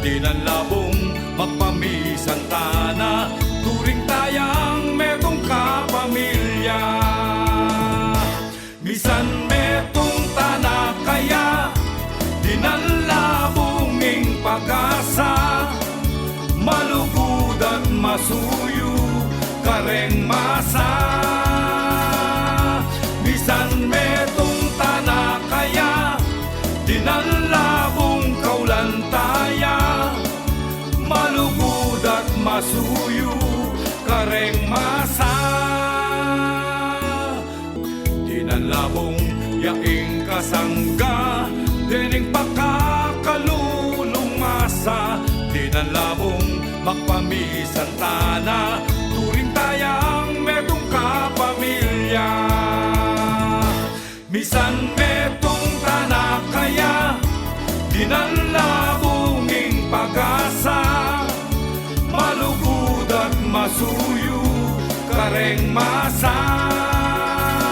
di nan labong magpamisan tana, turing tayang metong kapamilya. Misan metong tana kaya, di nan labonging pag-asa, malugod at masuyo, kareng masa. Bisan metong tana kaya, di nan labong kaulantaya, malugod at masuyo, kareng masa. Di nan labong yaing kasangga, dining pagkakalulong masa, di nan labong magpamisan tana, turing tayang metong kapamilya. Misan metong tana kaya, di nan labonging pag-asa, malugod at masuyo, kareng masa.